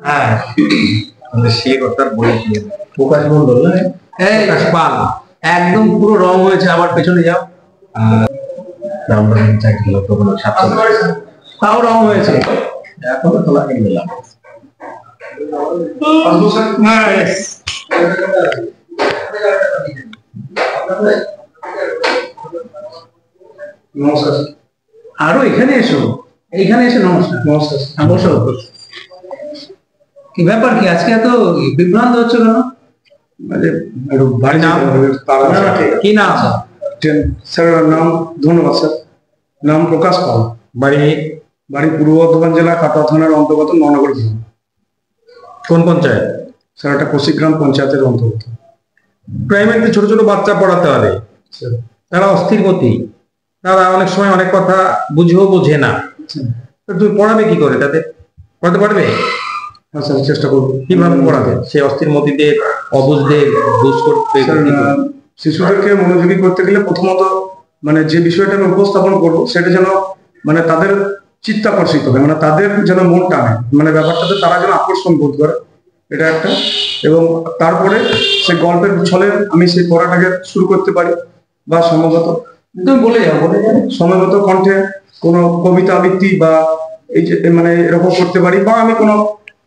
হ্যাঁ, সে কথা বলেছি। প্রকাশ মন্ডল না? প্রকাশ পাল একদম পুরো রং হয়েছে। আবার পেছনে যাও, তাও রং হয়েছে। এখনো তোলা কিনে দিলাম। নমস্কার। আরো এখানে এসো, এইখানে এসে নমস্কার। নমস্কার, বসো। কি ব্যাপার, কি আজকে এত বিভ্রান্ত হচ্ছে কেন? কি নাম স্যার? নাম, ধন্যবাদ স্যার। নাম প্রকাশ পাল। বাড়ি? বাড়ি পূর্ব বর্ধমান জেলা কাটোয়া থানার অন্তর্গত ননগর গ্রাম। কোন পঞ্চায়েত? স্যার এটা কোশিগ্রাম পঞ্চায়েতের অন্তর্গত। প্রাইমারিতে ছোট ছোট বাচ্চা পড়াতে হবে, তারা অস্থির গতি, তারা অনেক সময় অনেক কথা বুঝেও বোঝে না। তুমি পড়াবে কি করে? তাদের পড়াতে পারবে? হ্যাঁ স্যার, চেষ্টা করবো। কিভাবে পড়াবে? সে অস্থির মতিদের, অবুঝদের বুঝ করতে। শিশুদেরকে মনোযোগী করতে গেলে প্রথমত মানে যে বিষয়টা আমি উপস্থাপন করবো সেটা যেন মানে তাদের চিত্তাকর্ষিত হয়, মানে তাদের যেন মন টানে, মানে ব্যাপারটাতে তারা যেন আকর্ষণ বোধ করে, এটা একটা। এবং তারপরে সে গল্পের ছলে আমি সেই পড়াটাকে শুরু করতে পারি, বা সম্ভবত তুমি বলে যাও, সময়গত কণ্ঠে কোনো কবিতা আবৃত্তি বা এই যে মানে এরকম করতে পারি, বা আমি কোনো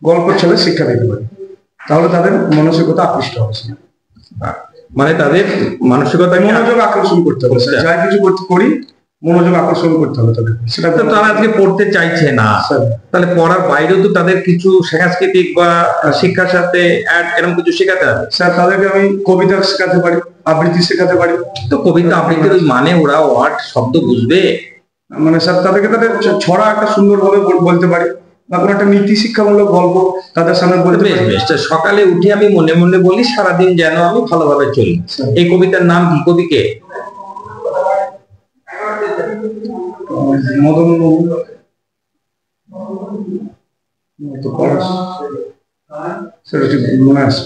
গল্পের ছলে শিক্ষা দিতে পারি। তাহলে তাদের মানসিকতা আকৃষ্ট হবে, মানে তাদের মানসিকতা মনোযোগ আকর্ষণ করতে হবে। যাই কিছু করি মনোযোগ আকর্ষণ করতে হবে তাদের। সেটা তো তারা আজকে পড়তে চাইছে না, তাহলে পড়ার বাইরেও তো তাদের কিছু সাংস্কৃতিক বা শিক্ষার সাথে এরকম কিছু শেখাতে হবে। স্যার তাদেরকে আমি কবিতা শেখাতে পারি, আবৃত্তি শেখাতে পারি। তো কবিতা আবৃত্তির ওই মানে ওরা ওয়ার্ড শব্দ বুঝবে? মানে স্যার তাদেরকে তাদের ছড়া একটা সুন্দরভাবে বলতে পারি, বা কোনো একটা নীতি শিক্ষামূলক গল্প তাদের সামনে বলতে পারি। সকালে উঠে আমি মনে মনে বলি সারাদিন যেন আমি ভালোভাবে চলি। এই কবিতার নাম কি? কবিকে মদন মনে আসছে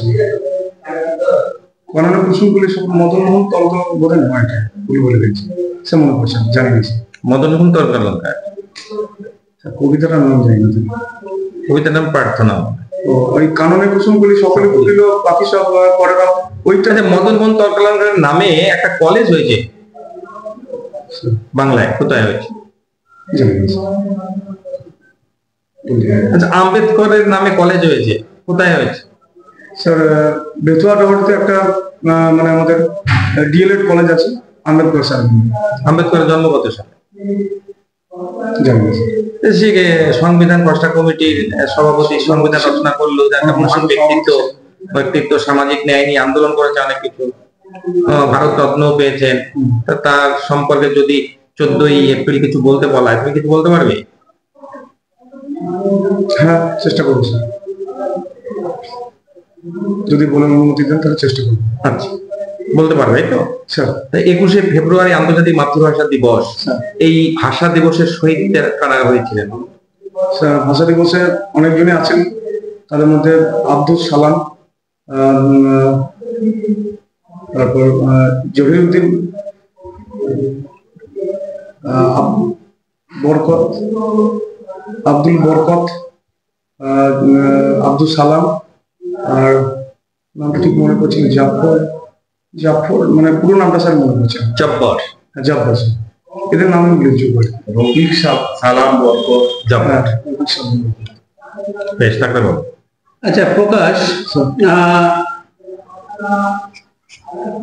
বানানো কুসুমগুলি সব মদন মোহন তর্ক বোধ হয়, এটা ভুল বলে গেছি, সে মনে করছে জানি গেছি। মদন মোহন তর্কালঙ্কার কবিতাটার নাম জানি না। কবিতার নাম প্রার্থনা। ওই কাননে কুসুমগুলি সকলে বলিল বাকি সব পরে না, ওইটা। মদন মোহন তর্কালঙ্কারের নামে একটা কলেজ হয়েছে বাংলায়, কোথায় হয়েছে? আচ্ছা, আম্বেদকরের নামে কলেজ হয়েছে, কোথায় হয়েছে? স্যার বেতুয়া রোডে একটা মানে আমাদের ডিএলএড কলেজ আছে আম্বেদকর স্যার। আম্বেদকরের জন্ম কত সালে? সংবিধান খসড়া কমিটির সভাপতি, সংবিধান রচনা করলো, ব্যক্তিত্ব, সামাজিক ন্যায় নিয়ে আন্দোলন করেছে অনেক কিছু, ভারত রত্ন পেয়েছেন। তার সম্পর্কে যদি 14ই এপ্রিল কিছু বলতে বলা হয়, তুমি কিছু বলতে পারবে? হ্যাঁ, চেষ্টা করছি, যদি বলেন অনুমতি দেন তাহলে চেষ্টা করবো। আচ্ছা, বলতে পারবে তো? 21শে ফেব্রুয়ারি আন্তর্জাতিক মাতৃভাষা দিবস, এই ভাষা দিবসের শহীদ কারা হয়েছিলেন? ভাষা দিবসে অনেকজনই আছেন, তাদের মধ্যে আব্দুল সালাম, তারপর জহিরুদ্দিন, বরকত, আব্দুল বরকত, আব্দুল সালাম, আর নামটা ঠিক মনে করছি জাফর, মানে পুরো নামটা স্যার মনে করছে জব্বর। জব্বর, এদের নাম উল্লেখযোগ্য। রফিক সালাম, বরকত, জব্বর। বেশ, থাকলে বল। আচ্ছা প্রকাশ,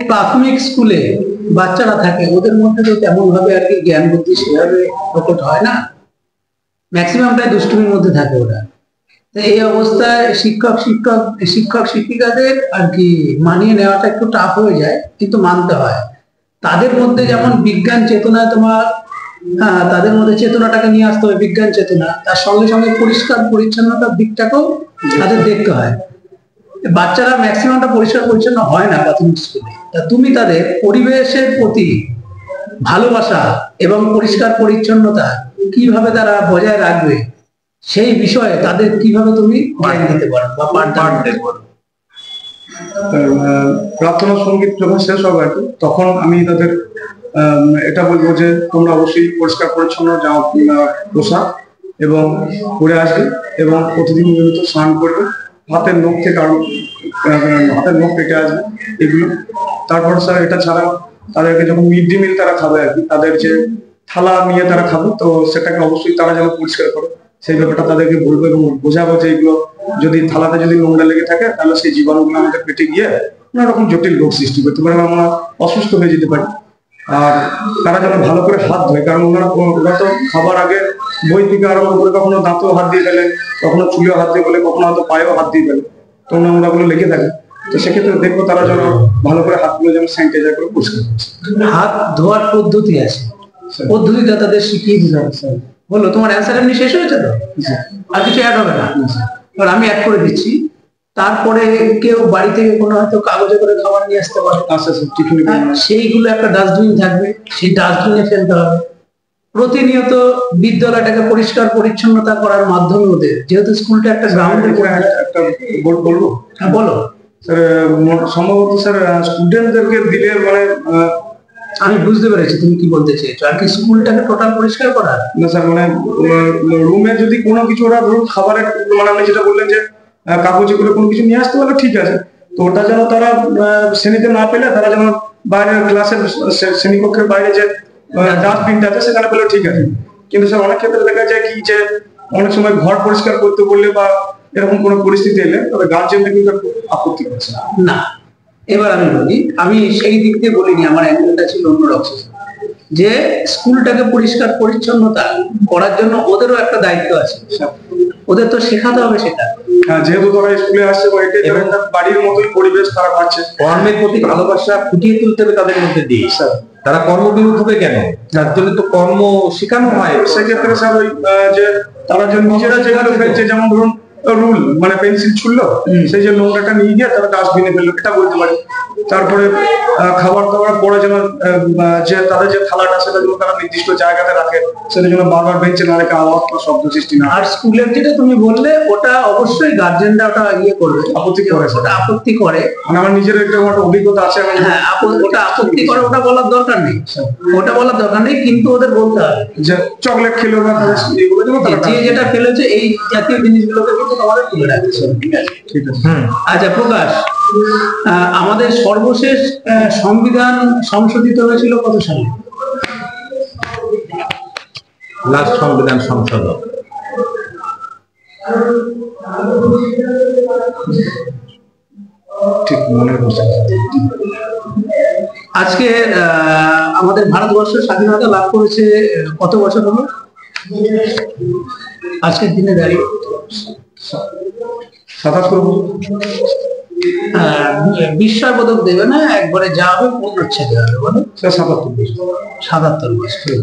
প্রাথমিক স্কুলে বাচ্চারা থাকে, ওদের মধ্যে তো তেমন ভাবে আর কি জ্ঞান বুদ্ধি সেভাবে প্রকট হয় না, ম্যাক্সিমামটাই দুষ্টুমির মধ্যে থাকে ওরা। এই অবস্থায় শিক্ষক শিক্ষিকাদের আর কি মানিয়ে নেওয়াটা একটু টাফ হয়ে যায়, কিন্তু মানতে হয়। তাদের মধ্যে যেমন বিজ্ঞান চেতনা, তাদের মধ্যে চেতনাটাকে নিয়ে আসতে হবে, বিজ্ঞান চেতনা, তার সঙ্গে সঙ্গে পরিষ্কার পরিচ্ছন্নতার দিকটাকেও তাদের দেখতে হয়। বাচ্চারা ম্যাক্সিমামটা পরিষ্কার পরিচ্ছন্ন হয় না প্রাথমিক স্কুলে। তা তুমি তাদের পরিবেশের প্রতি ভালোবাসা এবং পরিষ্কার পরিচ্ছন্নতা কিভাবে তারা বজায় রাখবে, সেই বিষয়ে তাদের কিভাবে তুমি জ্ঞান দিতে পারো বা পাঠদান দিতে পারো? প্রার্থনা সঙ্গীত যখন শেষ হবে আর কি, তখন আমি তাদের এটা বলবো যে তোমরা অবশ্যই পরিষ্কার পরিচ্ছন্ন পোশাক এবং করে আসবে এবং প্রতিদিন নিয়মিত স্নান করবে, হাতের নখ থেকে হাতের নখ কেটে আসবে এগুলো। তারপর স্যার এটা ছাড়া তাদেরকে যখন মিড ডে মিল তারা খাবে আর কি, তাদের যে থালা নিয়ে তারা খাবে, তো সেটাকে অবশ্যই তারা যেন পরিষ্কার করে সেই ব্যাপারটা তাদেরকে বলবো এবং বোঝাবো যে এগুলো যদি থালাতে যদি নোংরা লেগে থাকে তাহলে সেই জীবাণুগুলো আমাদের পেটে গিয়ে নানা রকম জটিল রোগ সৃষ্টি করতে পারে, আমরা অসুস্থ হয়ে যেতে পারি। আর তারা যেন ভালো করে হাত ধোয়, কারণ ওরা তো খাবার আগে বই থেকে আরম্ভ করে কখনো দাঁতেও হাত দিয়ে ফেলেন, কখনো চুলেও হাত দিয়ে ফেলে, কখনো হয়তো পায়েও হাত দিয়ে ফেলে, তো নোংরাগুলো লেগে থাকে। তো সেক্ষেত্রে দেখবো তারা যেন ভালো করে হাতগুলো যেন স্যানিটাইজার করে পরিষ্কার করছে। হাত ধোয়ার পদ্ধতি আছে, পদ্ধতিটা তাদের শিখিয়ে দিতে হবে স্যার। বলো, তোমার অ্যান্সার এমনি শেষ হয়েছে তো? আর কিছু অ্যাড হবে না? এবার আমি অ্যাড করে দিচ্ছি। তারপরে কেউ বাড়ি থেকে কোনো হয়তো কাগজে করে খাবার নিয়ে আসতে পারে, সেইগুলো একটা ডাস্টবিন থাকবে, সেই ডাস্টবিনে ফেলতে হবে। প্রতিনিয়ত বিদ্যালয়টাকে পরিষ্কার পরিচ্ছন্নতা করার মাধ্যমে ওদের, যেহেতু স্কুলটা একটা গ্রাউন্ডে, একটা বলবো? হ্যাঁ বলো। সম্ভবত স্যার স্টুডেন্টদেরকে দিলে মানে আমি বুঝতে পেরেছি তুমি কি বলতে চেয়েছো, আর কি স্কুলটাকে টোটাল পরিষ্কার করা না স্যার, মানে রুমে যদি কোনো কিছু ওরা ধরুন খাবারের, মানে আপনি যেটা বললেন যে কাগজে করে কোনো কিছু নিয়ে আসতে পারলে ঠিক আছে, তো ওটা যেন তারা শ্রেণীতে না পেলে তারা যেন বাইরের ক্লাসের শ্রেণীকক্ষের বাইরে যে ডাস্টবিনটা আছে সেখানে পেলে ঠিক আছে। কিন্তু স্যার অনেক ক্ষেত্রে দেখা যায় কি যে অনেক সময় ঘর পরিষ্কার করতে বললে বা এরকম কোনো পরিস্থিতি এলে তবে গার্জেনদের কিন্তু আপত্তি করছে না। এবার আমি বলি, আমি সেই দিক দিয়ে বলিনি, আমার অ্যাঙ্গেলটা ছিল অন্যরকম, যে স্কুলটাকে পরিষ্কার পরিচ্ছন্নতা করার জন্য ওদেরও একটা দায়িত্ব আছে, ওদের তো শেখাতে হবে সেটা। হ্যাঁ, যেহেতু তারা স্কুলে আসছে এবং বাড়ির মতোই পরিবেশ তারা পাচ্ছে, কর্মের প্রতি ভালোবাসা ফুটিয়ে তুলতে হবে তাদের মধ্যে দিয়ে। তারা কর্মবিমুখ হবে কেন? তার জন্য তো কর্ম শেখানো হয়। সেক্ষেত্রে স্যার ওই যে তারা যে নিজেরা যেগুলো ফেলছে, যেমন ধরুন রুল মানে পেন্সিল ছুড়লো, সেই যে নোংরাটা নিয়ে গিয়ে তারা ডাস্টবিনে ফেললো, এটা বলতে পারি। তারপরে খাবার দাবার পরে যেন যে তাদের যে থালাটা সেটা যেন তারা নির্দিষ্ট জায়গাতে রাখে, সেটা যেন বারবার বেঞ্চে না রেখে আওয়াজ বা শব্দ সৃষ্টি না। আর স্কুলের যেটা তুমি বললে ওটা অবশ্যই গার্জেনরা ওটা ইয়ে করবে, আপত্তি করে, ওটা আপত্তি করে, মানে আমার নিজের একটা অভিজ্ঞতা আছে। হ্যাঁ, ওটা আপত্তি করে, ওটা বলার দরকার নেই, ওটা বলার দরকার নেই, কিন্তু ওদের বলতে হবে যে চকলেট খেলো না, এগুলো যেন যে যেটা ফেলেছে এই জাতীয় জিনিসগুলোকে কিন্তু আমাদের তুলে রাখতে হবে। ঠিক আছে। আচ্ছা প্রকাশ, আমাদের সর্বশেষ সংবিধান সংশোধিত হয়েছিল কত সালে? লাস্ট সংবিধান সংশোধন ঠিক মনে হচ্ছে। আজকে আমাদের ভারতবর্ষ স্বাধীনতা লাভ করেছে কত বছর হলো আজকের দিনে দাঁড়িয়ে? ৭৭ বছর। বিস্ময় বোধক দেবে না, একবারে যা হবে পূর্ণচ্ছেদে হবে, বলো। ৭৭ বছর। ৭৭ বছর,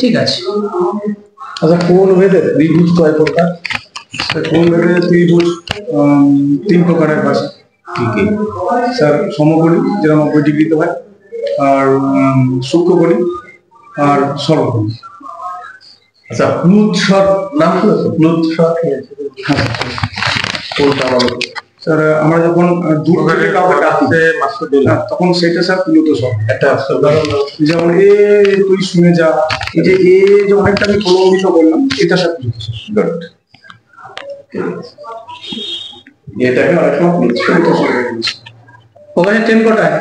ঠিক আছে। আচ্ছা, কোন ভেদে ত্রিভুজ কয় প্রকার? কোন ভেদে ত্রিভুজ 3 প্রকারের আছে। কি কি স্যার? সমকোণী, যেটা 90 ডিগ্রিতে হয়, আর সূক্ষ্মকোণী, আর সরলকোণী। আচ্ছা, প্লুতসর নাম শুনেছো? প্লুতসর কোনটা বলো স্যার? আমরা যখন দূর থেকে কাউকে ডাকি তখন সেটা স্যার প্লুতসর। একটা যেমন এ তুই শুনে যা, এই যে এ যে অনেকটা আমি প্রলম্বিত করলাম, এটা স্যার প্লুতসর। এটাকে অনেক সময় প্লুতসর। ওখানে ট্রেন কোটায়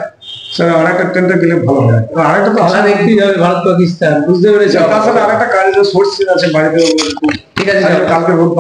স্যার আরেকটা ট্রেনটা গেলে ভালো হয়। আরেকটা তো আলাদা দেখতেই হবে, ভারত পাকিস্তান, বুঝতে পেরেছি। তাছাড়া আরেকটা কাজ সোর্স আছে বাড়িতে, ঠিক আছে, কালকে ভোট